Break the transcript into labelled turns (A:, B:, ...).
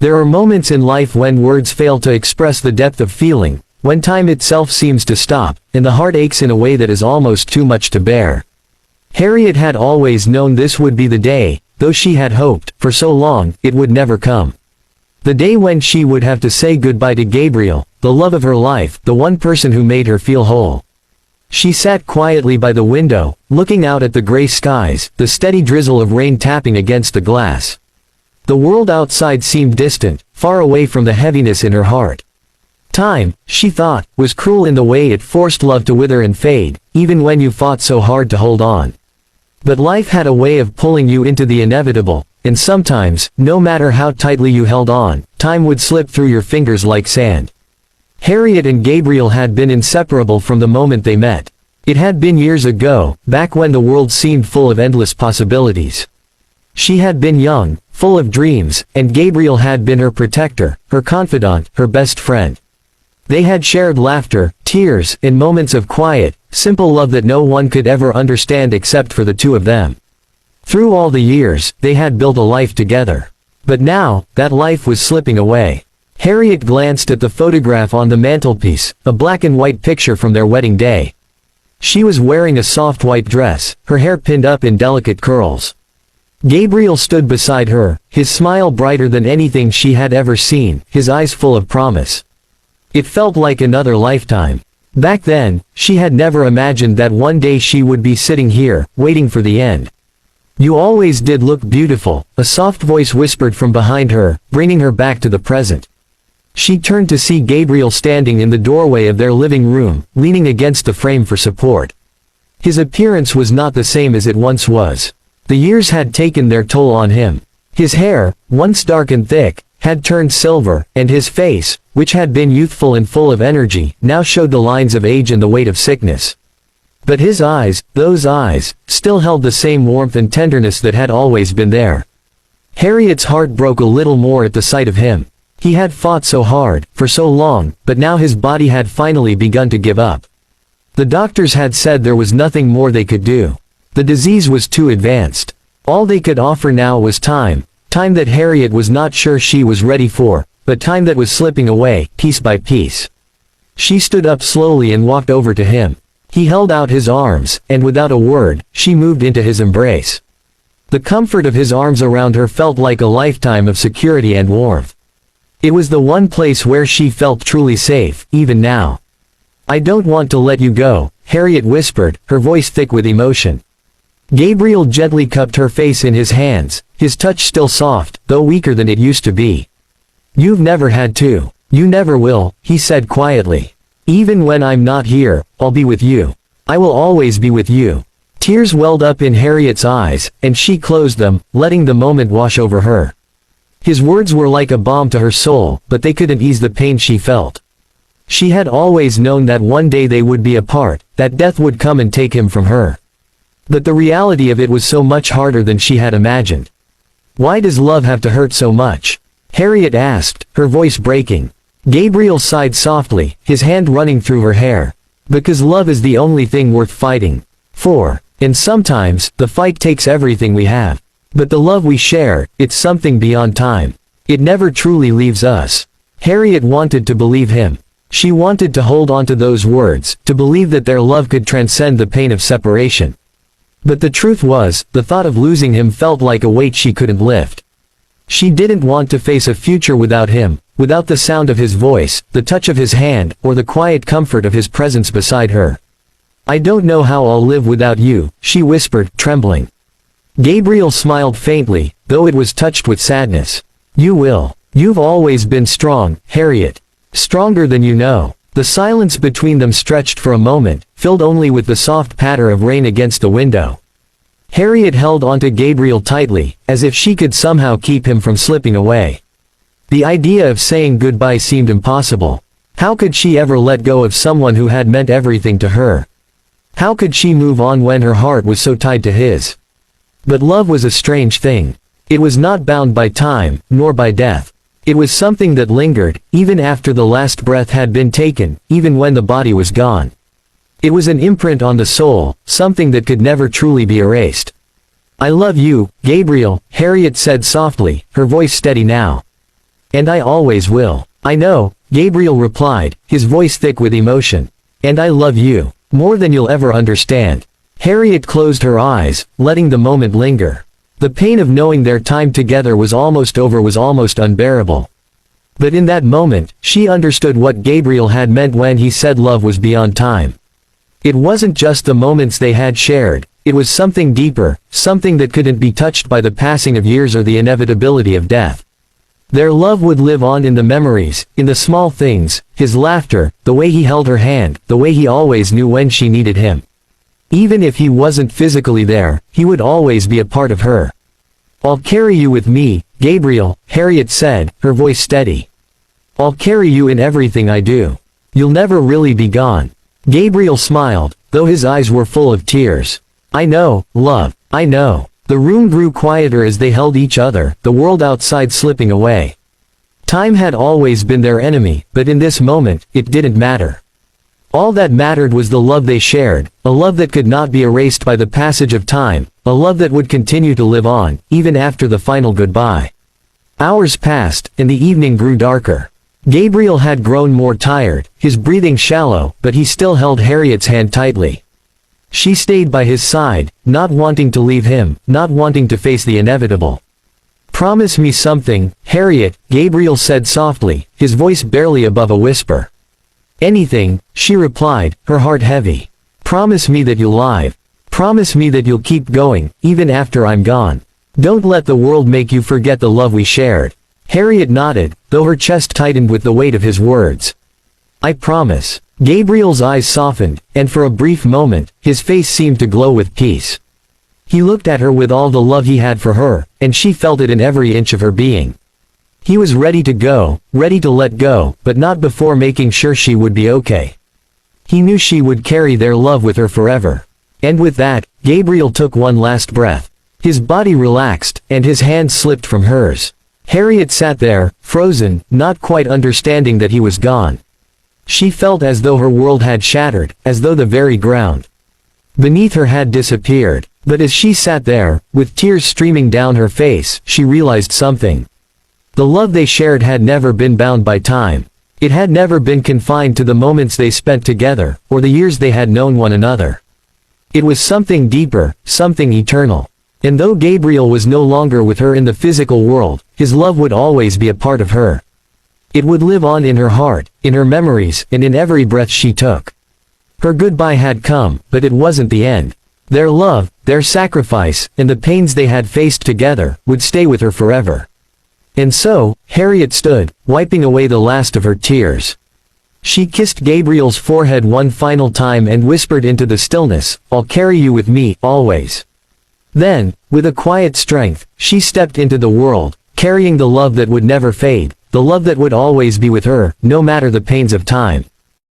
A: There are moments in life when words fail to express the depth of feeling, when time itself seems to stop, and the heart aches in a way that is almost too much to bear. Harriet had always known this would be the day, though she had hoped, for so long, it would never come. The day when she would have to say goodbye to Gabriel, the love of her life, the one person who made her feel whole. She sat quietly by the window, looking out at the gray skies, the steady drizzle of rain tapping against the glass. The world outside seemed distant, far away from the heaviness in her heart. Time, she thought, was cruel in the way it forced love to wither and fade, even when you fought so hard to hold on. But life had a way of pulling you into the inevitable, and sometimes, no matter how tightly you held on, time would slip through your fingers like sand. Harriet and Gabriel had been inseparable from the moment they met. It had been years ago, back when the world seemed full of endless possibilities. She had been young, full of dreams, and Gabriel had been her protector, her confidant, her best friend. They had shared laughter, tears, and moments of quiet, simple love that no one could ever understand except for the two of them. Through all the years, they had built a life together. But now, that life was slipping away. Harriet glanced at the photograph on the mantelpiece, a black and white picture from their wedding day. She was wearing a soft white dress, her hair pinned up in delicate curls. Gabriel stood beside her, his smile brighter than anything she had ever seen, his eyes full of promise. It felt like another lifetime. Back then, she had never imagined that one day she would be sitting here, waiting for the end. "You always did look beautiful," a soft voice whispered from behind her, bringing her back to the present. She turned to see Gabriel standing in the doorway of their living room, leaning against the frame for support. His appearance was not the same as it once was. The years had taken their toll on him. His hair, once dark and thick, had turned silver, and his face, which had been youthful and full of energy, now showed the lines of age and the weight of sickness. But his eyes, those eyes, still held the same warmth and tenderness that had always been there. Harriet's heart broke a little more at the sight of him. He had fought so hard, for so long, but now his body had finally begun to give up. The doctors had said there was nothing more they could do. The disease was too advanced. All they could offer now was time, time that Harriet was not sure she was ready for, but time that was slipping away, piece by piece. She stood up slowly and walked over to him. He held out his arms, and without a word, she moved into his embrace. The comfort of his arms around her felt like a lifetime of security and warmth. It was the one place where she felt truly safe, even now. "I don't want to let you go," Harriet whispered, her voice thick with emotion. Gabriel gently cupped her face in his hands, his touch still soft, though weaker than it used to be. "You've never had to. You never will," he said quietly. "Even when I'm not here, I'll be with you. I will always be with you." Tears welled up in Harriet's eyes, and she closed them, letting the moment wash over her. His words were like a balm to her soul, but they couldn't ease the pain she felt. She had always known that one day they would be apart, that death would come and take him from her. But the reality of it was so much harder than she had imagined. "Why does love have to hurt so much?" Harriet asked, her voice breaking. Gabriel sighed softly, his hand running through her hair. "Because love is the only thing worth fighting for. And sometimes, the fight takes everything we have. But the love we share, it's something beyond time. It never truly leaves us." Harriet wanted to believe him. She wanted to hold on to those words, to believe that their love could transcend the pain of separation. But the truth was, the thought of losing him felt like a weight she couldn't lift. She didn't want to face a future without him, without the sound of his voice, the touch of his hand, or the quiet comfort of his presence beside her. "I don't know how I'll live without you," she whispered, trembling. Gabriel smiled faintly, though it was touched with sadness. "You will. You've always been strong, Harriet. Stronger than you know." The silence between them stretched for a moment, filled only with the soft patter of rain against the window. Harriet held onto Gabriel tightly, as if she could somehow keep him from slipping away. The idea of saying goodbye seemed impossible. How could she ever let go of someone who had meant everything to her? How could she move on when her heart was so tied to his? But love was a strange thing. It was not bound by time, nor by death. It was something that lingered, even after the last breath had been taken, even when the body was gone. It was an imprint on the soul, something that could never truly be erased. "I love you, Gabriel," Harriet said softly, her voice steady now. And I always will. I know, Gabriel replied, his voice thick with emotion. And I love you. More than you'll ever understand. Harriet closed her eyes, letting the moment linger. The pain of knowing their time together was almost over was almost unbearable. But in that moment, she understood what Gabriel had meant when he said love was beyond time. It wasn't just the moments they had shared, it was something deeper, something that couldn't be touched by the passing of years or the inevitability of death. Their love would live on in the memories, in the small things, his laughter, the way he held her hand, the way he always knew when she needed him. Even if he wasn't physically there, he would always be a part of her. I'll carry you with me, Gabriel, Harriet said, her voice steady. I'll carry you in everything I do. You'll never really be gone. Gabriel smiled, though his eyes were full of tears. I know, love, I know. The room grew quieter as they held each other, the world outside slipping away. Time had always been their enemy, but in this moment, it didn't matter. All that mattered was the love they shared, a love that could not be erased by the passage of time, a love that would continue to live on, even after the final goodbye. Hours passed, and the evening grew darker. Gabriel had grown more tired, his breathing shallow, but he still held Harriet's hand tightly. She stayed by his side, not wanting to leave him, not wanting to face the inevitable. Promise me something, Harriet, Gabriel said softly, his voice barely above a whisper. Anything, she replied, her heart heavy. Promise me that you'll live. Promise me that you'll keep going, even after I'm gone. Don't let the world make you forget the love we shared. Harriet nodded, though her chest tightened with the weight of his words. I promise. Gabriel's eyes softened, and for a brief moment, his face seemed to glow with peace. He looked at her with all the love he had for her, and she felt it in every inch of her being. He was ready to go, ready to let go, but not before making sure she would be okay. He knew she would carry their love with her forever. And with that, Gabriel took one last breath. His body relaxed, and his hand slipped from hers. Harriet sat there, frozen, not quite understanding that he was gone. She felt as though her world had shattered, as though the very ground beneath her had disappeared. But as she sat there, with tears streaming down her face, she realized something. The love they shared had never been bound by time. It had never been confined to the moments they spent together, or the years they had known one another. It was something deeper, something eternal. And though Gabriel was no longer with her in the physical world, his love would always be a part of her. It would live on in her heart, in her memories, and in every breath she took. Her goodbye had come, but it wasn't the end. Their love, their sacrifice, and the pains they had faced together, would stay with her forever. And so, Harriet stood, wiping away the last of her tears. She kissed Gabriel's forehead one final time and whispered into the stillness, I'll carry you with me, always. Then, with a quiet strength, she stepped into the world, carrying the love that would never fade, the love that would always be with her, no matter the pains of time.